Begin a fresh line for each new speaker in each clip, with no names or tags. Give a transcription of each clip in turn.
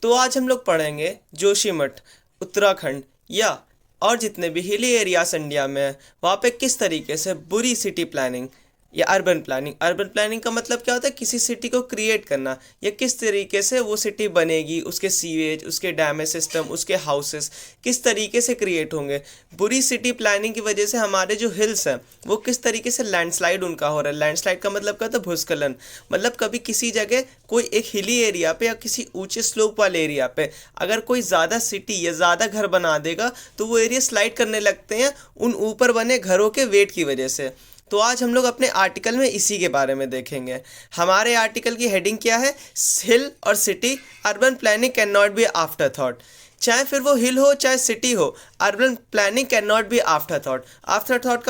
तो आज हम लोग पढ़ेंगे जोशीमठ, उत्तराखंड या और जितने भी हिली एरियाज इंडिया में है वहाँ पे किस तरीके से बुरी सिटी प्लानिंग या अर्बन प्लानिंग का मतलब क्या होता है, किसी सिटी को क्रिएट करना या किस तरीके से वो सिटी बनेगी, उसके सीवेज, उसके डैमेज सिस्टम, उसके हाउसेस किस तरीके से क्रिएट होंगे। बुरी सिटी प्लानिंग की वजह से हमारे जो हिल्स हैं वो किस तरीके से लैंडस्लाइड उनका हो रहा है। लैंडस्लाइड का मतलब क्या होता है, भूस्खलन। मतलब कभी किसी जगह कोई एक हिली एरिया पे या किसी ऊंचे स्लोप वाले एरिया पे अगर कोई ज़्यादा सिटी या ज़्यादा घर बना देगा तो वो एरिया स्लाइड करने लगते हैं उन ऊपर बने घरों के वेट की वजह से। तो आज हम लोग अपने आर्टिकल में इसी के बारे में देखेंगे। हमारे आर्टिकल की हेडिंग क्या है, हिल और city urban planning can not be after thought. चाहे फिर वो हिल हो चाहे सिटी हो, urban planning can not be after thought. After thought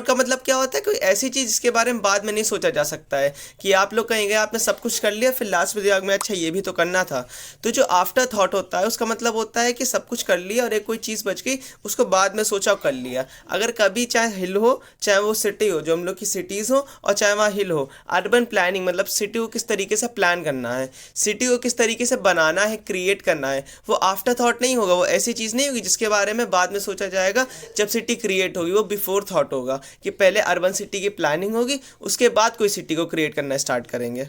का मतलब क्या होता है, कोई ऐसी चीज़ जिसके बारे में बाद में नहीं सोचा जा सकता है कि आप लोग कहेंगे आपने सब कुछ कर लिया फिर लास्ट में दिमाग में अच्छा ये भी तो करना था। तो जो आफ्टर थॉट होता है उसका मतलब होता है कि सब कुछ कर लिया और एक कोई चीज़ बच गई उसको बाद में सोचा कर लिया। अगर कभी चाहे हिल हो चाहे वो सिटी हो, जो हम लोग की सिटीज़ हो और चाहे वहाँ हिल हो, अर्बन प्लानिंग मतलब सिटी को किस तरीके से प्लान करना है, सिटी को किस तरीके से बनाना है, क्रिएट करना है, वो आफ्टर थॉट नहीं होगा। वो ऐसी चीज़ नहीं होगी जिसके बारे में बाद में सोचा जाएगा जब सिटी क्रिएट होगी। वो बिफोर थॉट होगा कि पहले अर्बन सिटी की प्लानिंग होगी उसके बाद कोई सिटी को क्रिएट करना स्टार्ट करेंगे।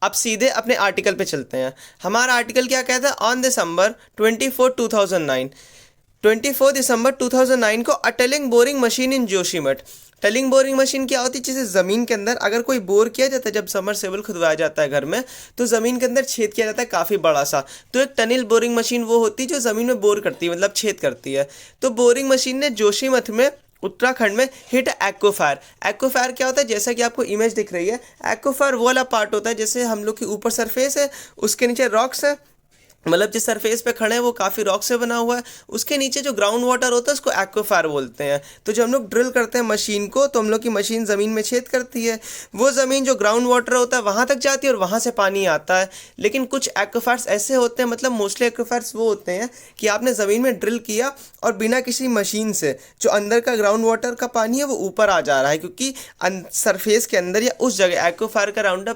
अब सीधे अपने आर्टिकल पे चलते हैं। हमारा आर्टिकल क्या कहता है, ऑन दिसंबर 24 दिसंबर 2009 को अ टलिंग बोरिंग मशीन इन जोशीमठ। टलिंग बोरिंग मशीन क्या होती है, जैसे ज़मीन के अंदर अगर कोई बोर किया जाता है, जब समरसेबल खुदवाया जाता है घर में तो ज़मीन के अंदर छेद किया जाता है काफ़ी बड़ा सा। तो एक टनल बोरिंग मशीन वो होती है जो ज़मीन में बोर करती है, मतलब छेद करती है। तो बोरिंग मशीन ने जोशीमठ में उत्तराखंड में हिट एक्वाफायर। एक्वाफायर क्या होता है, जैसा कि आपको इमेज दिख रही है, एक्वाफायर वो वाला पार्ट होता है जैसे हम लोग के ऊपर सरफेस है, उसके नीचे रॉक्स है, मतलब जिस सरफेस पे खड़े हैं वो काफ़ी रॉक से बना हुआ है, उसके नीचे जो ग्राउंड वाटर होता है उसको एक्वाफायर बोलते हैं। तो जब हम लोग ड्रिल करते हैं मशीन को तो हम लोग की मशीन ज़मीन में छेद करती है, वो ज़मीन जो ग्राउंड वाटर होता है वहाँ तक जाती है और वहाँ से पानी आता है। लेकिन कुछ एक्वाफायर्स ऐसे होते हैं, मतलब मोस्टली एक्वाफायर्स वो होते हैं कि आपने ज़मीन में ड्रिल किया और बिना किसी मशीन से जो अंदर का ग्राउंड वाटर का पानी है वो ऊपर आ जा रहा है, क्योंकि सरफेस के अंदर या उस जगह एक्वाफायर का अराउंड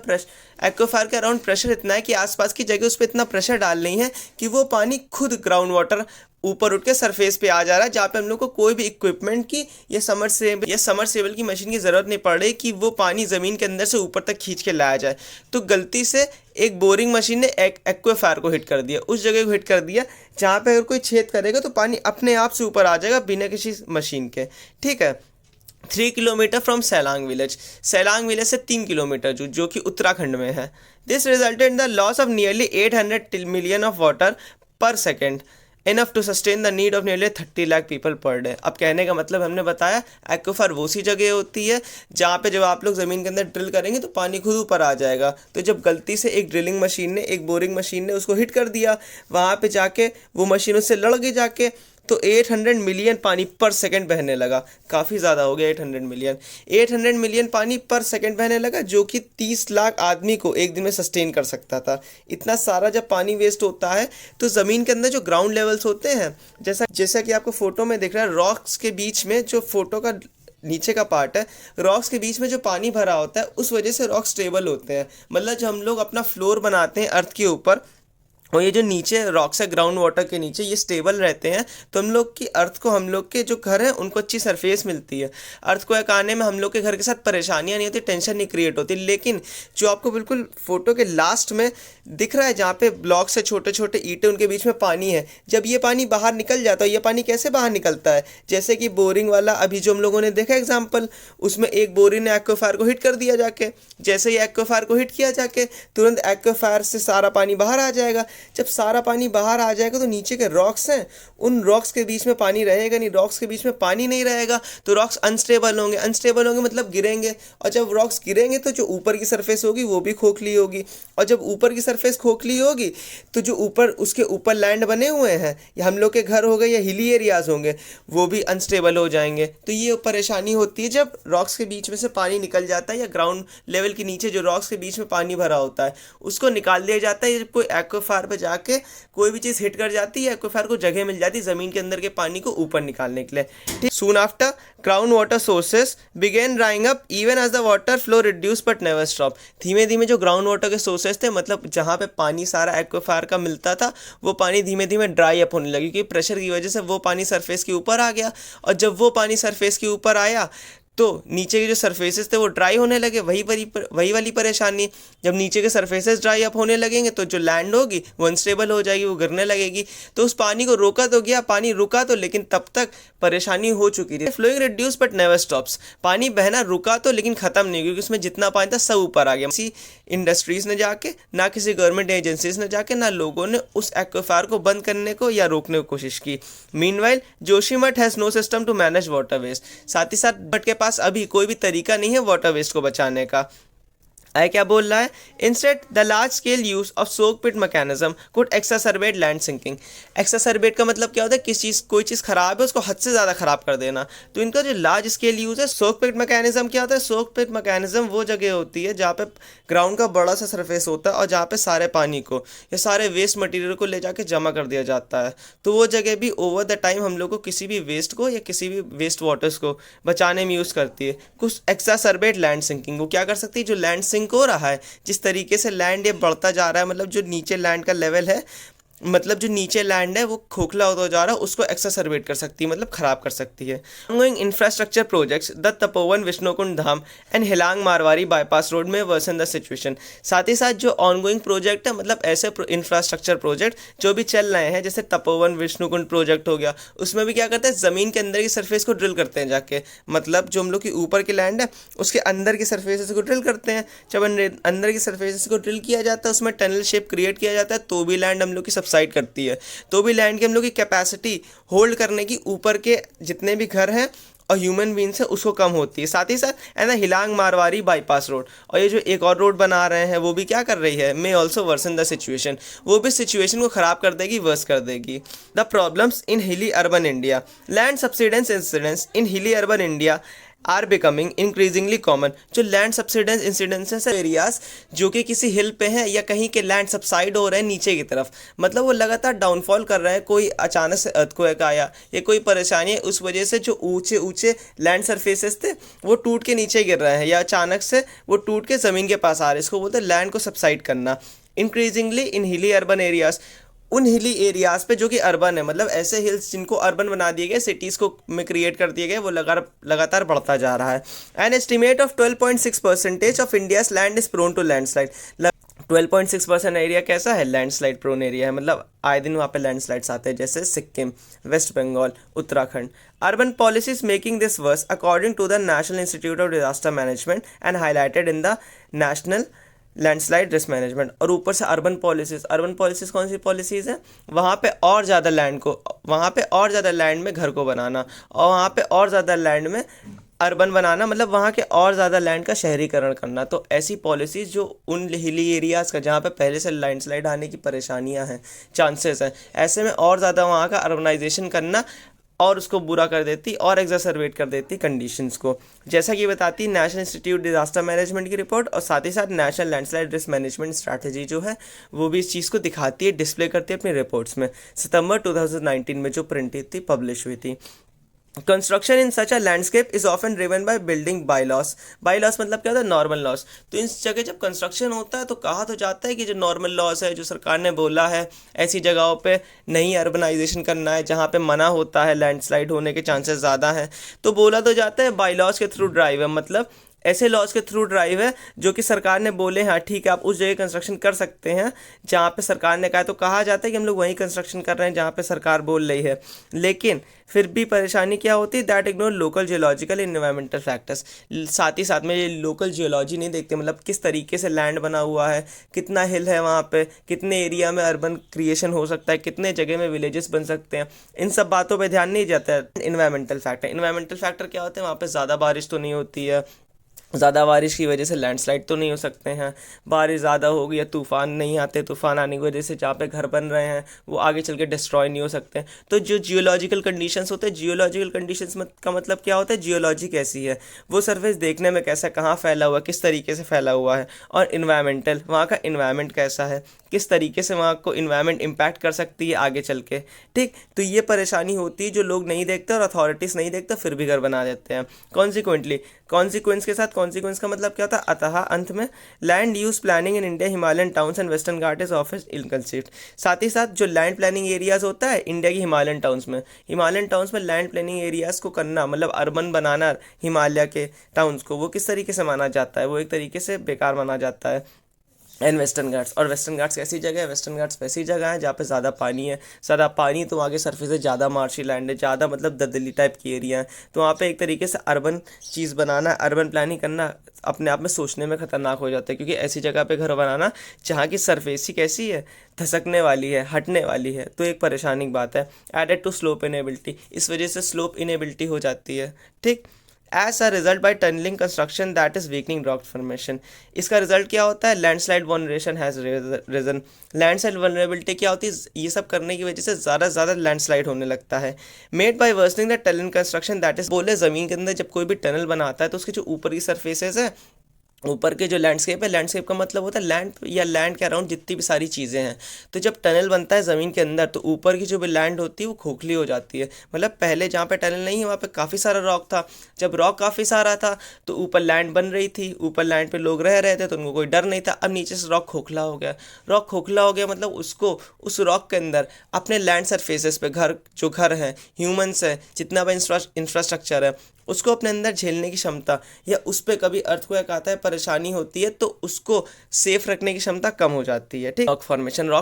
प्रेशर इतना है कि आसपास की जगह उस पर इतना प्रेशर डाल नहीं है कि वो पानी खुद ग्राउंड वाटर ऊपर उठ के सरफेस पे आ जा रहा है, जहाँ पे हम लोग को कोई भी इक्विपमेंट की या समरसेबल की मशीन की ज़रूरत नहीं पड़ रही कि वो पानी ज़मीन के अंदर से ऊपर तक खींच के लाया जाए। तो गलती से एक बोरिंग मशीन ने एक्वाफायर को हिट कर दिया, उस जगह को हिट कर दिया जहाँ पे अगर कोई छेद करेगा तो पानी अपने आप से ऊपर आ जाएगा बिना किसी मशीन के। ठीक है। 3 किलोमीटर फ्रॉम सैलांग विलेज से 3 किलोमीटर जो कि उत्तराखंड में है। This resulted in the loss of nearly 800 million of water per second, enough to sustain the need of nearly 30 lakh people per day. अब कहने का मतलब हमने बताया एक्वाफायर वो सी जगह होती है जहाँ पे जब आप लोग ज़मीन के अंदर ड्रिल करेंगे तो पानी खुद ऊपर आ जाएगा। तो जब गलती से एक बोरिंग मशीन ने उसको हिट कर दिया, वहाँ पे जाके वो मशीन उससे लड़ गई जाके, तो 800 मिलियन पानी पर सेकंड बहने लगा। काफ़ी ज़्यादा हो गया 800 मिलियन पानी पर सेकंड बहने लगा, जो कि 30 लाख आदमी को एक दिन में सस्टेन कर सकता था। इतना सारा जब पानी वेस्ट होता है तो ज़मीन के अंदर जो ग्राउंड लेवल्स होते हैं, जैसा कि आपको फोटो में दिख रहा है, रॉक्स के बीच में जो फोटो का नीचे का पार्ट है, रॉक्स के बीच में जो पानी भरा होता है उस वजह से रॉक स्टेबल होते हैं। मतलब जब हम लोग अपना फ्लोर बनाते हैं अर्थ के ऊपर और ये जो नीचे रॉक्स है ग्राउंड वाटर के नीचे ये स्टेबल रहते हैं, तो हम लोग की अर्थ को, हम लोग के जो घर हैं उनको अच्छी सरफेस मिलती है। अर्थ को एक आने में हम लोग के घर के साथ परेशानियां नहीं होती, टेंशन नहीं क्रिएट होती। लेकिन जो आपको बिल्कुल फोटो के लास्ट में दिख रहा है जहाँ पे ब्लॉक से छोटे छोटे ईंटें उनके बीच में पानी है, जब ये पानी बाहर निकल जाता है, ये पानी कैसे बाहर निकलता है, जैसे कि बोरिंग वाला अभी जो हम लोगों ने देखा एग्जाम्पल, उसमें एक बोरिंग ने एक्वाफायर को हिट कर दिया जाके, जैसे ही एक्वाफायर को हिट किया जाके तुरंत एक्वाफायर से सारा पानी बाहर आ जाएगा। जब सारा पानी बाहर आ जाएगा तो नीचे के रॉक्स हैं, उन रॉक्स के बीच में पानी रहेगा नहीं, रॉक्स के बीच में पानी नहीं रहेगा तो रॉक्स अनस्टेबल होंगे मतलब गिरेंगे, और जब रॉक्स गिरेंगे तो जो ऊपर की सरफेस होगी वो भी खोखली होगी, और जब ऊपर की सरफेस खोखली होगी तो जो ऊपर उसके ऊपर लैंड बने हुए हैं या हम लोग के घर हो गए या हिली एरियाज होंगे वो भी अनस्टेबल हो जाएंगे। तो ये परेशानी होती है जब रॉक्स के बीच में से पानी निकल जाता है या ग्राउंड लेवल के नीचे जो रॉक्स के बीच में पानी भरा होता है उसको निकाल दिया जाता है। जब कोई एक्वाफायर पे जाके कोई भी चीज़ हिट कर जाती है, एक्वाफायर को जगह मिल जाती है ज़मीन के अंदर के पानी को ऊपर निकालने के लिए। ठीक, soon after ground water sources began drying up even as the water flow reduce but never stop. धीमे धीमे जो ग्राउंड वाटर के सोर्सेस थे, मतलब जहाँ जहाँ पे पानी सारा एक्वाफायर का मिलता था वो पानी धीमे धीमे ड्राई अप होने लगी, क्योंकि प्रेशर की वजह से वो पानी सरफेस के ऊपर आ गया। और जब वो पानी सरफेस के ऊपर आया तो नीचे के जो सरफेसेस थे वो ड्राई होने लगे। वही वाली परेशानी, जब नीचे के सरफेसेस ड्राई अप होने लगेंगे तो जो लैंड होगी वो अनस्टेबल हो जाएगी, वो गिरने लगेगी। तो उस पानी को रोका तो गया, पानी रुका तो, लेकिन तब तक परेशानी हो चुकी थी। Flowing reduce but never stops, पानी बहना रुका तो लेकिन ख़त्म नहीं, क्योंकि उसमें जितना पानी था सब ऊपर आ गया। किसी इंडस्ट्रीज़ ने जाके, ना किसी गवर्नमेंट एजेंसीज ने जाके, ना लोगों ने उस एक्वाफायर को बंद करने को या रोकने की कोशिश की। Meanwhile Joshimath has no system to manage water waste, साथ ही साथ बट के पास अभी कोई भी तरीका नहीं है वाटर वेस्ट को बचाने का। क्या बोल रहा है, instead the large scale use of soak pit mechanism could exacerbate land sinking. Exacerbate का मतलब क्या होता है, कोई चीज़ खराब है उसको हद से ज़्यादा खराब कर देना। तो इनका जो लार्ज स्केल यूज़ है, सोक पिट मैकेनिज्म क्या होता है, सोक पिट मैकेनिज्म वो जगह होती है जहाँ पे ग्राउंड का बड़ा सा सरफेस होता है और जहाँ पे सारे पानी को या सारे वेस्ट मटेरियल को ले जाके जमा कर दिया जाता है। तो वो जगह भी ओवर द टाइम हम लोग को किसी भी वेस्ट को या किसी भी वेस्ट वाटर्स को बचाने में यूज़ करती है। कुछ एक्सासर्बेट लैंड सिंकिंग, वो क्या कर सकती है, जो लैंड सिंक हो रहा है, जिस तरीके से लैंड ये बढ़ता जा रहा है, मतलब जो नीचे लैंड का लेवल है, मतलब जो नीचे लैंड है वो खोखला होता जा रहा है, उसको एक्सासर्बेट कर सकती है, मतलब खराब कर सकती है। Ongoing infrastructure projects the Tapovan Vishnukund dam and Helang Marwari bypass road में वर्सन द सिचुएशन। साथ ही साथ जो ऑनगोइंग प्रोजेक्ट है, मतलब ऐसे इंफ्रास्ट्रक्चर प्रोजेक्ट जो भी चल रहे हैं, जैसे तपोवन विष्णुकुंड प्रोजेक्ट हो गया, उसमें भी क्या करते हैं, ज़मीन के अंदर की सरफेस को ड्रिल करते हैं जाके, मतलब जो हम लोग की ऊपर की लैंड है उसके अंदर की सरफेस को ड्रिल करते हैं। जब अंदर की सरफेस को ड्रिल किया जाता है, उसमें टनल शेप क्रिएट किया जाता है, तो भी लैंड हम लोग की सबसाइड करती है, तो भी लैंड की हम लोग की कैपेसिटी होल्ड करने की ऊपर के जितने भी घर हैं और ह्यूमन बींग्स है उसको कम होती है। साथ ही साथ है ना हिलांग मारवाड़ी बाईपास रोड, और ये जो एक और रोड बना रहे हैं वो भी क्या कर रही है, may also worsen the situation, वो भी सिचुएशन को ख़राब कर देगी, वर्स कर देगी। The problems in hilly urban India, land subsidence incidents in hilly urban India are becoming increasingly common. जो लैंड सब्सिडेंस इंसिडेंसेस एरियाज जो कि किसी हिल पे हैं या कहीं के लैंड सबसाइड हो रहे हैं नीचे की तरफ, मतलब वो लगातार डाउनफॉल कर रहे हैं, कोई अचानक से अर्थक्वेक आया या कोई परेशानी है, उस वजह से जो ऊंचे ऊंचे लैंड सरफेसेस थे वो टूट के नीचे गिर रहे हैं या अचानक से वो टूट के ज़मीन के पास आ रहे हैं, इसको बोलते हैं लैंड को सबसाइड करना। इंक्रीजिंगली इन हिली अर्बन एरियाज, उन हिली एरियाज़ पे जो कि अर्बन है, मतलब ऐसे हिल्स जिनको अर्बन बना दिए गए, सिटीज़ को में क्रिएट कर दिए गए, वो लगातार बढ़ता जा रहा है। An estimate of 12.6% of India's land is prone to landslide. 12.6% area कैसा है, लैंडस्लाइड प्रोन एरिया है, मतलब आए दिन वहाँ पे लैंडस्लाइड्स आते हैं, जैसे Sikkim, West Bengal, Uttarakhand. Urban policies making this worse according to the National Institute of Disaster Management and highlighted in the national landslide risk management. और ऊपर से अर्बन पॉलिसीज़ कौन सी पॉलिसीज़ हैं, वहाँ पे और ज़्यादा लैंड में घर को बनाना, और वहाँ पे और ज़्यादा लैंड में अर्बन बनाना, मतलब वहाँ के और ज़्यादा लैंड का शहरीकरण करना। तो ऐसी पॉलिसीज़ जो उन हिली एरियाज़ का जहाँ पे पहले से लैंडस्लाइड आने की परेशानियाँ हैं, चांसेस हैं, ऐसे में और ज़्यादा वहाँ का अर्बनाइजेशन करना और उसको बुरा कर देती और एक्सासर्बेट कर देती कंडीशंस को, जैसा कि बताती नेशनल इंस्टीट्यूट डिजास्टर मैनेजमेंट की रिपोर्ट। और साथ ही साथ national landslide risk management strategy जो है वो भी इस चीज़ को दिखाती है, डिस्प्ले करती है अपनी रिपोर्ट्स में। सितंबर 2019 में जो प्रिंट थी, पब्लिश हुई थी। Construction in such a landscape is often driven by building bylaws. Bylaws मतलब क्या होता है, नॉर्मल लॉस। तो इस जगह जब कंस्ट्रक्शन होता है तो कहा तो जाता है कि जो नॉर्मल लॉस है, जो सरकार ने बोला है ऐसी जगहों पे नहीं अर्बनाइजेशन करना है, जहाँ पे मना होता है, लैंडस्लाइड होने के चांसेस ज़्यादा हैं, तो बोला तो जाता है बाईलॉस के थ्रू ड्राइव है, मतलब ऐसे लॉज के थ्रू ड्राइव है जो कि सरकार ने बोले हाँ ठीक है आप उस जगह कंस्ट्रक्शन कर सकते हैं जहाँ पे सरकार ने कहा। तो कहा जाता है कि हम लोग वहीं कंस्ट्रक्शन कर रहे हैं जहाँ पे सरकार बोल रही है, लेकिन फिर भी परेशानी क्या होती है, that ignore local geological environmental factors. साथ ही साथ में ये लोकल जियोलॉजी नहीं देखते, मतलब किस तरीके से लैंड बना हुआ है, कितना हिल है वहाँ पे, कितने एरिया में अर्बन क्रिएशन हो सकता है, कितने जगह में विलेजेस बन सकते हैं, इन सब बातों पर ध्यान नहीं जाता है। इन्वायरमेंटल फैक्टर क्या होते हैं, वहाँ पर ज़्यादा बारिश तो नहीं होती है, ज़्यादा बारिश की वजह से लैंडस्लाइड तो नहीं हो सकते हैं, बारिश ज़्यादा होगी या तूफ़ान नहीं आते, तूफ़ान आने की वजह से जहाँ पे घर बन रहे हैं वो आगे चल के डिस्ट्रॉय नहीं हो सकते। तो जो जियोलॉजिकल कंडीशंस होते हैं, जियोलॉजिकल कंडीशंस का मतलब क्या होता है, जियोलॉजी कैसी है, वो सरफेस देखने में कैसा, कहाँ फैला हुआ है, किस तरीके से फैला हुआ है, और इन्वायरमेंटल, वहाँ का इन्वायरमेंट कैसा है, किस तरीके से वहाँ को इन्वायरमेंट इम्पैक्ट कर सकती है आगे चल के। ठीक, तो ये परेशानी होती है जो लोग नहीं देखते और अथॉरिटीज़ नहीं देखते, फिर भी घर बना देते हैं। कॉन्सिक्वेंस के साथ कॉन्सिक्वेंस का मतलब क्या होता है, अतः अंत में land use planning in India Himalayan towns and western Ghat is ऑफिस इनकंसिस्ट। साथ ही साथ जो लैंड प्लानिंग एरियाज होता है इंडिया की हिमालयन टाउन्स में लैंड प्लानिंग एरियाज को करना मतलब अर्बन बनाना हिमालय के टाउन्स को, वो किस तरीके से माना जाता है, वो एक तरीके से बेकार माना जाता है। एंड वेस्टर्न घाट्स, और वेस्टर्न घाट्स कैसी जगह है, वेस्टर्न घाट्स वैसी जगह है जहाँ पे ज़्यादा पानी है, ज़्यादा पानी तो वहाँ के सरफेस है, ज़्यादा मार्शी लैंड है, ज़्यादा मतलब दलदली टाइप की एरिया है, तो वहाँ पे एक तरीके से अर्बन चीज़ बनाना, अर्बन प्लानिंग करना अपने आप में सोचने में खतरनाक हो जाता है, क्योंकि ऐसी जगह पे घर बनाना जहाँ की सरफेस ही कैसी है, धसकने वाली है, हटने वाली है, तो एक परेशानी की बात है। एडेड टू स्लोप इनेबिलिटी, इस वजह से स्लोप इनेबिलिटी हो जाती है, ठीक। As a result by tunnelling construction that is weakening rock formation, इसका रिजल्ट क्या होता है, लैंडस्लाइड वनरेशन हैज रिजन। लैंडस्लाइड वनरेबिलिटी क्या होती है, ये सब करने की वजह से ज़्यादा से ज़्यादा लैंडस्लाइड होने लगता है। Made by worsening the tunnel construction that is, बोले ज़मीन के अंदर जब कोई भी टनल बनाता है तो उसके जो ऊपर की सरफेसेस है, ऊपर के जो लैंडस्केप है, लैंडस्केप का मतलब होता है लैंड या लैंड के अराउंड जितनी भी सारी चीज़ें हैं, तो जब टनल बनता है ज़मीन के अंदर तो ऊपर की जो भी लैंड होती है वो खोखली हो जाती है। मतलब पहले जहाँ पे टनल नहीं है वहाँ पे काफ़ी सारा रॉक था, जब रॉक काफ़ी सारा था तो ऊपर लैंड बन रही थी, ऊपर लैंड पे लोग रह रहे थे तो उनको कोई डर नहीं था। अब नीचे से रॉक खोखला हो गया, रॉक खोखला हो गया मतलब उसको उस रॉक के अंदर अपने लैंड सरफेसेस पे घर हैं, ह्यूमंस है, जितना भी इंफ्रास्ट्रक्चर है, उसको अपने अंदर झेलने की क्षमता, या उस पर कभी अर्थक्वेक आता है, परेशानी होती है, तो उसको सेफ रखने की क्षमता कम हो जाती है, ठीक। रॉक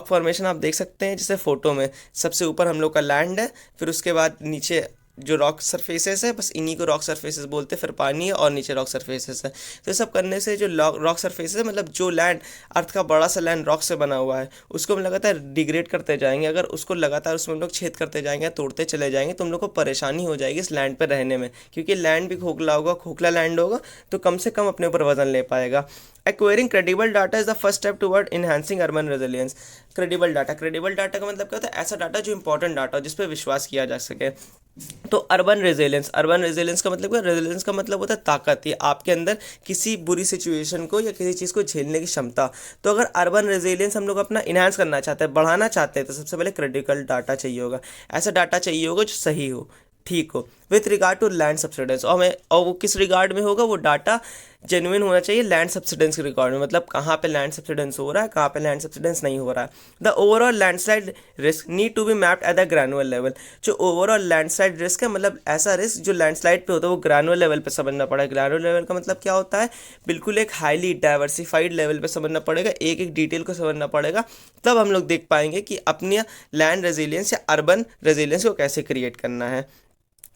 फॉर्मेशन आप देख सकते हैं जैसे फोटो में, सबसे ऊपर हम लोग का लैंड है, फिर उसके बाद नीचे जो रॉक सरफेसेस है, बस इन्हीं को रॉक सरफेसेस बोलते हैं, फिर पानी है और नीचे रॉक सरफेसेस है। तो ये सब करने से जो रॉक सरफेसेस है, मतलब जो लैंड अर्थ का बड़ा सा लैंड रॉक से बना हुआ है, उसको हम लगातार डिग्रेड करते जाएंगे। अगर उसको लगातार उसमें हम लोग छेद करते जाएंगे, तोड़ते चले जाएंगे, तो हम लोग को परेशानी हो जाएगी इस लैंड पर रहने में, क्योंकि लैंड भी खोखला होगा, खोखला लैंड होगा तो कम से कम अपने ऊपर वजन ले पाएगा। Acquiring credible data is the first step toward enhancing urban resilience. Credible data का मतलब क्या होता है, ऐसा डाटा जो इंपॉर्टेंट डाटा हो जिस पर विश्वास किया जा सके। तो अर्बन रेजिलियंस का मतलब क्या, रेजिलियंस का मतलब होता है ताकत, ये आपके अंदर किसी बुरी सिचुएशन को या किसी चीज़ को झेलने की क्षमता। तो अगर अर्बन रेजिलियंस हम लोग अपना इन्हांस करना चाहते हैं, बढ़ाना चाहते हैं, तो सबसे पहले क्रिटिकल डाटा चाहिए होगा, ऐसा डाटा चाहिए होगा जो सही हो, ठीक हो, with regard to land subsidence. और वो किस रिगार्ड में होगा, वो डाटा जेन्युइन होना चाहिए लैंड सब्सिडेंस के रिकॉर्ड में, मतलब कहाँ पे लैंड सब्सिडेंस हो रहा है, कहाँ पे लैंड सब्सिडेंस नहीं हो रहा है। The overall landslide risk need to be mapped at the granular level. जो ओवरऑल लैंडस्लाइड रिस्क है, मतलब ऐसा रिस्क जो लैंडस्लाइड पे होता है, वो ग्रैनुअल लेवल पे समझना पड़ेगा। ग्रैनुअल लेवल का मतलब क्या होता है, बिल्कुल एक हाईली डाइवर्सिफाइड लेवल पे समझना पड़ेगा, एक एक डिटेल को समझना पड़ेगा, तब हम लोग देख पाएंगे कि अपनी लैंड रेजिलियंस या अर्बन रेजिलियंस को कैसे क्रिएट करना है।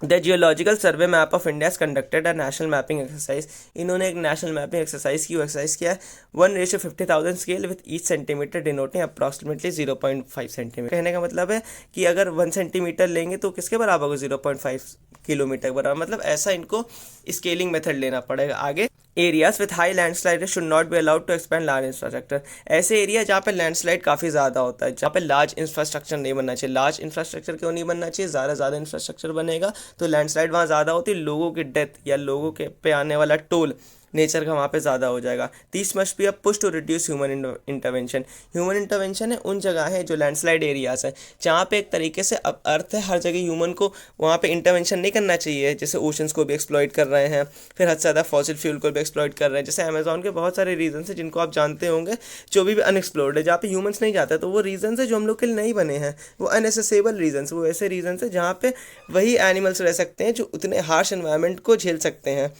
The geological survey map of India conducted a national mapping exercise. इन्होंने एक नेशनल मैपिंग एक्सरसाइज की, वो एक्सरसाइज किया है 1:50,000 scale with each centimetre denoting approximately 0.5 centimetre. कहने का मतलब है कि अगर 1 सेंटीमीटर लेंगे तो किसके बराबर होगा, 0.5 किलोमीटर बराबर। मतलब ऐसा इनको स्केलिंग मेथड लेना पड़ेगा। आगे, areas with high landslide should not be allowed to expand large infrastructure. ऐसे एरिया जहाँ पे लैंडस्लाइड काफ़ी ज़्यादा होता है, जहाँ पे लार्ज इंफ्रास्ट्रक्चर नहीं बनना चाहिए। लार्ज इंफ्रास्ट्रक्चर क्यों नहीं बनना चाहिए, ज़्यादा इंफ्रास्ट्रक्चर बनेगा तो लैंडस्लाइड वहाँ ज़्यादा होती है, लोगों की डेथ या लोगों के पे आने वाला टोल नेचर का वहाँ पे ज़्यादा हो जाएगा। This must be a push to reduce human intervention. Human intervention है उन जगह है जो लैंडस्लाइड एरियाज है, जहाँ पे एक तरीके से अब अर्थ है, हर जगह ह्यूमन को वहाँ पे इंटरवेंशन नहीं करना चाहिए। जैसे ओशंस को भी एक्सप्लॉइट कर रहे हैं, फिर हद से ज़्यादा फॉसिल फ्यूल को भी एक्सप्लॉइट कर रहे हैं। जैसे अमेजॉन के बहुत सारे रीजन है जिनको आप जानते होंगे, जो भी अनएक्सप्लोर्ड है, जहाँ पे ह्यूमंस नहीं जाते, तो वो रीजन है जो हम लोग के लिए नहीं बने हैं, वो अनएसेसेबल रीजन, वो ऐसे रीजन है जहाँ पे वही एनिमल्स रह सकते हैं जो उतने हार्श एनवायरनमेंट को झेल सकते हैं।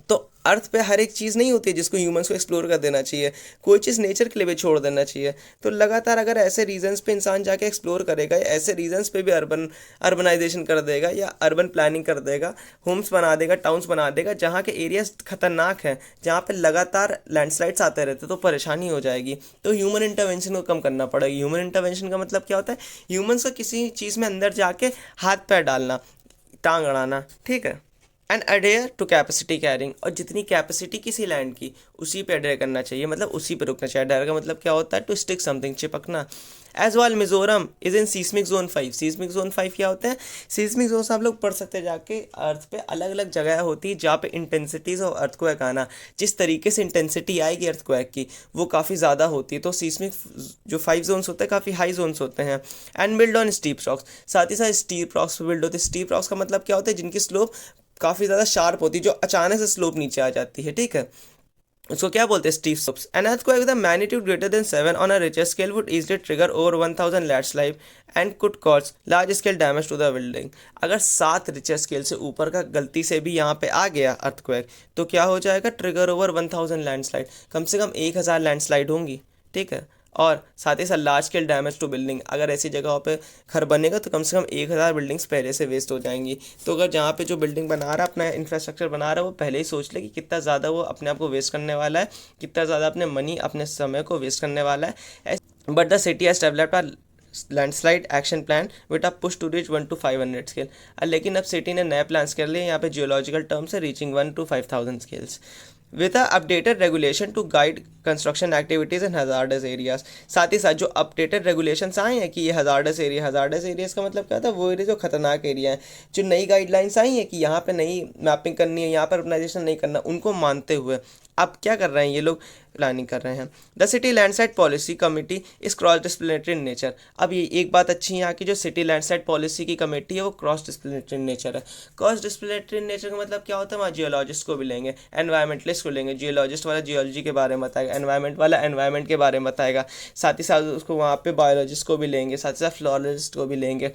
तो अर्थ पे हर एक चीज़ नहीं होती है जिसको ह्यूमंस को एक्सप्लोर कर देना चाहिए, कोई चीज़ नेचर के लिए भी छोड़ देना चाहिए। तो लगातार अगर ऐसे रीजन्स पे इंसान जाके एक्सप्लोर करेगा, या ऐसे रीजन्स पे भी अर्बनाइजेशन कर देगा या अर्बन प्लानिंग कर देगा, होम्स बना देगा, टाउन्स बना देगा, जहाँ के एरियाज खतरनाक हैं, जहाँ पे लगातार लैंडस्लाइड्स आते रहते, तो परेशानी हो जाएगी। तो ह्यूमन इंटरवेंशन को कम करना पड़ेगा। ह्यूमन इंटरवेंशन का मतलब क्या होता है, ह्यूमंस का किसी चीज़ में अंदर जाके हाथ पैर डालना, टांग अड़ाना, ठीक है। And adhere to capacity carrying, और जितनी कैपेसिटी किसी लैंड की उसी पे अडेयर करना चाहिए, मतलब उसी पे रुकना चाहिए। अडेयर का मतलब क्या होता है, टू स्टिक समथिंग, चिपकना। As well Mizoram is in seismic zone 5। Seismic zone 5 क्या होता है, सीस्मिक जोन से आप लोग पढ़ सकते हैं जाके, अर्थ पे अलग अलग जगह होती है जहाँ पे इंटेंसिटीज ऑफ अर्थक्वेक आना, जिस तरीके से इंटेंसिटी आएगी अर्थक्वेक की वो काफ़ी ज़्यादा होती है। तो सीस्मिक जो 5 जोन्स होते हैं काफ़ी हाई जोन्स होते हैं। And build on steep rocks, साथ ही साथ स्टीप रॉक्स पे बिल्ड होते हैं। स्टीप रॉक्स का मतलब क्या होता है, जिनकी स्लोप काफ़ी ज़्यादा शार्प होती है, जो अचानक से स्लोप नीचे आ जाती है, ठीक है, उसको क्या बोलते हैं, steep slopes. An earthquake with a magnitude greater than 7 on a Richter scale would easily trigger over 1000 landslide and could cause large scale damage to the building. अगर 7 रिचर स्केल से ऊपर का गलती से भी यहाँ पे आ गया अर्थक्वेक, तो क्या हो जाएगा, ट्रिगर ओवर 1000 लैंडस्लाइड, कम से कम 1000 लैंडस्लाइड होंगी, ठीक है, और साथ ही साथ large scale damage to building, अगर ऐसी जगहों पे घर बनेगा तो कम से कम 1000 बिल्डिंग्स पहले से वेस्ट हो जाएंगी। तो अगर जहाँ पे जो बिल्डिंग बना रहा है, अपना इंफ्रास्ट्रक्चर बना रहा है, वो पहले ही सोच ले कि कितना ज़्यादा वो अपने आप को वेस्ट करने वाला है, कितना ज़्यादा अपने मनी, अपने समय को वेस्ट करने वाला है। But the city has developed a landslide action plan with a push to reach 1 to 500 scale. लेकिन अब सिटी ने नए प्लान्स कर लिए यहाँ पे जियोलॉजिकल टर्म से, reaching 1 to 5000 scales with a updated regulation to guide construction activities in hazardous areas। साथ ही साथ जो अपडेटेड रेगुलेशंस आए हैं कि ये hazardous एरियाज का मतलब क्या था, वो एरिया जो खतरनाक एरिया है, जो नई गाइडलाइंस आई हैं कि यहाँ पे नई मैपिंग करनी है, यहाँ पर अर्बनाइजेशन नहीं करना, उनको मानते हुए अब क्या कर रहे हैं ये लोग, प्लानिंग कर रहे हैं। The city landslide policy committee is cross disciplinary in nature. अब ये एक बात अच्छी है यहाँ की, जो सिटी लैंडस्लाइड पॉलिसी की कमेटी है वो क्रॉस डिसिप्लिनरी इन नेचर है। क्रॉस डिसिप्लिनरी इन नेचर का मतलब क्या होता है, वहाँ जियोलॉजिस्ट को भी लेंगे, एनवायरमेंटलिस्ट को लेंगे, जियोलॉजिस्ट वाला जियोलॉजी के बारे में बताएगा, एनवायरमेंट वाला एनवायरमेंट के बारे में बताएगा, साथ ही साथ उसको वहाँ पे बायोलॉजिस्ट को भी लेंगे, साथ ही साथ फ्लोरिस्ट को भी लेंगे।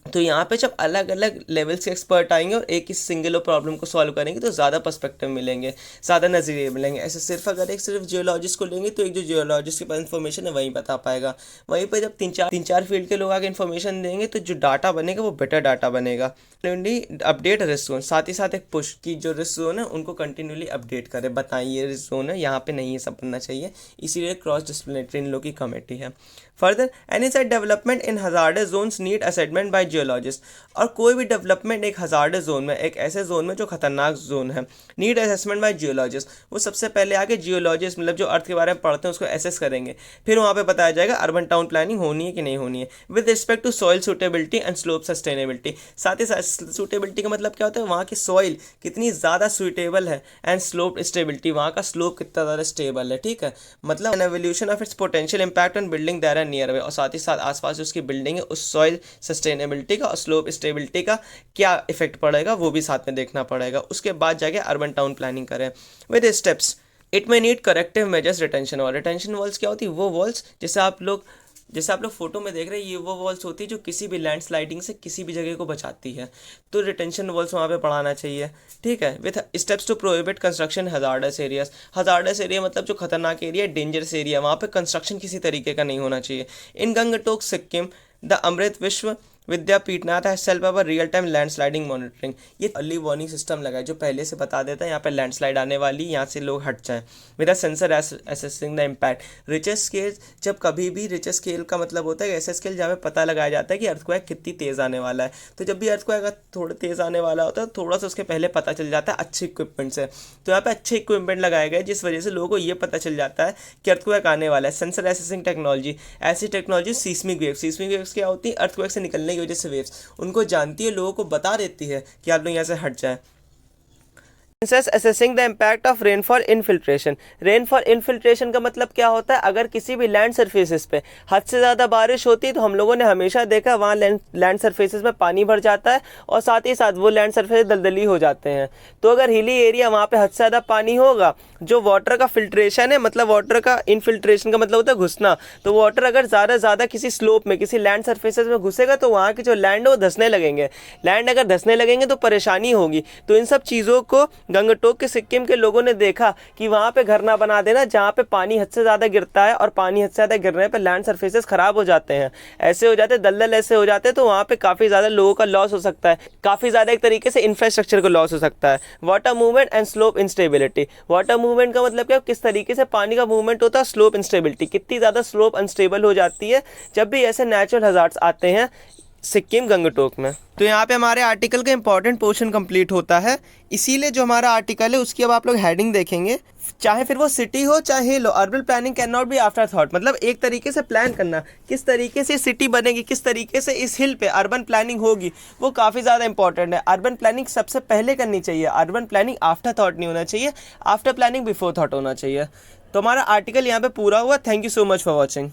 तो यहाँ पे जब अलग अलग लेवल्स के एक्सपर्ट आएंगे और एक ही सिंगल प्रॉब्लम को सॉल्व करेंगे तो ज़्यादा पर्सपेक्टिव मिलेंगे, ज़्यादा नज़रिए मिलेंगे। ऐसे सिर्फ अगर एक सिर्फ जियोलॉजिस्ट को लेंगे तो एक जो जियोलॉजिस्ट के पास इन्फॉर्मेशन है वही बता पाएगा, वहीं पर जब तीन चार फील्ड के लोग आगे इन्फॉर्मेशन देंगे तो जो डाटा बनेगा वो बेटर डाटा बनेगा। अपडेट रिस्क जोन, साथ ही साथ एक पुश की जो रिस्क जोन है उनको कंटिन्यूली अपडेट करें, बताएं ये रिस्क जोन है, यहाँ पे नहीं ये सब बनना चाहिए, इसीलिए क्रॉस डिसिप्लिनरी इन लोग की कमेटी है। Further any site development in hazardous zones need assessment by geologist. और कोई भी डेवलपमेंट एक हजार्डस जोन में, एक ऐसे जोन में जो खतरनाक जोन है, नीड असेसमेंट बाय जियोलॉजिस्ट। वो सबसे पहले आगे जियोलॉजिस्ट मतलब जो अर्थ के बारे में पढ़ते हैं उसको एसेस करेंगे, फिर वहाँ पे बताया जाएगा अर्बन टाउन प्लानिंग होनी है कि नहीं होनी है, with respect to soil suitability and slope sustainability. साथ ही साथ सूटेबिलिटी का मतलब क्या होता है, वहाँ की सॉइल कितनी ज़्यादा सूटेबल है, एंड स्लोप स्टेबिलिटी, वहाँ का स्लोप कितना ज़्यादा स्टेबल है, ठीक है, मतलब an evolution of its potential impact on building that are nearby. और साथ ही साथ आसपास जो उसकी बिल्डिंग है उस सॉइल सस्टेनेबिलिटी का और स्लोप स्टेबिलिटी का क्या इफेक्ट पड़ेगा वो भी साथ में देखना पड़ेगा। उसके बाद जाके अर्बन टाउन प्लानिंग करें with steps. It may need corrective measures. Retention wall, retention walls क्या होती है, वो वॉल्स जैसे आप लोग फोटो में देख रहे हैं, ये वो वॉल्स होती है जो किसी भी लैंड स्लाइडिंग से किसी भी जगह को बचाती है, तो रिटेंशन वॉल्स वहाँ पे बढ़ाना चाहिए, ठीक है। With steps to prohibit construction hazardous areas. Hazardous area मतलब जो खतरनाक एरिया, डेंजरस एरिया, वहाँ पे कंस्ट्रक्शन किसी तरीके का नहीं होना चाहिए। इन गंगटोक सिक्किम द अमृत विश्व विद्यापीठनाथ है सेल्फ अवर real time land sliding monitoring. ये अर्ली वार्निंग सिस्टम लगा है जो पहले से बता देता है यहाँ पे लैंडस्लाइड आने वाली, यहाँ से लोग हट जाएं, with a sensor assessing the impact. Richter scale, जब कभी भी रिचर स्केल का मतलब होता है ऐसा स्केल जहाँ पे पता लगाया जाता है कि अर्थक्वेक कितनी तेज़ आने वाला है। तो जब भी अर्थक्वेक अगर थोड़ा तेज़ आने वाला होता है थोड़ा सा उसके पहले पता चल जाता है अच्छे इक्विपमेंट से। तो यहाँ पे अच्छे इक्विपमेंट लगाए गए जिस वजह से लोगों को ये पता चल जाता है कि अर्थक्वेक आने वाला है। सेंसर असेसिंग टेक्नोलॉजी, ऐसी technology seismic waves. Seismic waves क्या होती है, अर्थक्वेक से निकलने की वजह से वेव्स, उनको जानती है, लोगों को बता देती है कि आप लोग यहाँ से हट जाएं। Assessing the impact of rainfall infiltration. Rainfall infiltration का मतलब क्या होता है, अगर किसी भी लैंड सरफेसेस पे हद से ज़्यादा बारिश होती है तो हम लोगों ने हमेशा देखा वहाँ लैंड सरफेसेस में पानी भर जाता है और साथ ही साथ वो लैंड सरफेस दलदली हो जाते हैं। तो अगर हिली एरिया वहाँ पे हद से ज़्यादा पानी होगा, जो वाटर का फिल्ट्रेशन है, मतलब वाटर का इनफिल्ट्रेशन का मतलब होता है घुसना, तो वाटर अगर ज़्यादा किसी स्लोप में, किसी लैंड सरफेसेस में घुसेगा तो वहाँ के जो लैंड है वो धंसने लगेंगे। लैंड अगर धंसने लगेंगे तो परेशानी होगी। तो इन सब चीज़ों को गंगटोक के सिक्किम के लोगों ने देखा कि वहाँ पे घर ना बना देना जहाँ पे पानी हद से ज़्यादा गिरता है, और पानी हद से ज़्यादा गिरने पे लैंड सरफेसेस खराब हो जाते हैं, ऐसे हो जाते, दलदल ऐसे हो जाते हैं, तो वहाँ पे काफ़ी ज़्यादा लोगों का लॉस हो सकता है, काफ़ी ज़्यादा एक तरीके से इंफ्रास्ट्रक्चर को लॉस हो सकता है। Water movement and slope instability. Water movement का मतलब क्या, किस तरीके से पानी का मूवमेंट होता है। स्लोप इंस्टेबिलिटी, कितनी ज़्यादा स्लोप अनस्टेबल हो जाती है जब भी ऐसे नेचुरल हजार्ड्स आते हैं सिक्किम गंगटोक में। तो यहाँ पे हमारे आर्टिकल का इंपॉर्टेंट पोर्शन कंप्लीट होता है, इसीलिए जो हमारा आर्टिकल है उसकी अब आप लोग हेडिंग देखेंगे, चाहे फिर वो सिटी हो चाहे हिल हो। Urban planning can not be after thought, मतलब एक तरीके से प्लान करना, किस तरीके से सिटी बनेगी, किस तरीके से इस हिल पे अर्बन प्लानिंग होगी, वो काफ़ी ज़्यादा इंपॉर्टेंट है। अर्बन प्लानिंग सबसे पहले करनी चाहिए, अर्बन प्लानिंग आफ्टर थॉट नहीं होना चाहिए, आफ्टर प्लानिंग बिफोर थॉट होना चाहिए। तो हमारा आर्टिकल यहाँ पे पूरा हुआ। Thank you so much for watching.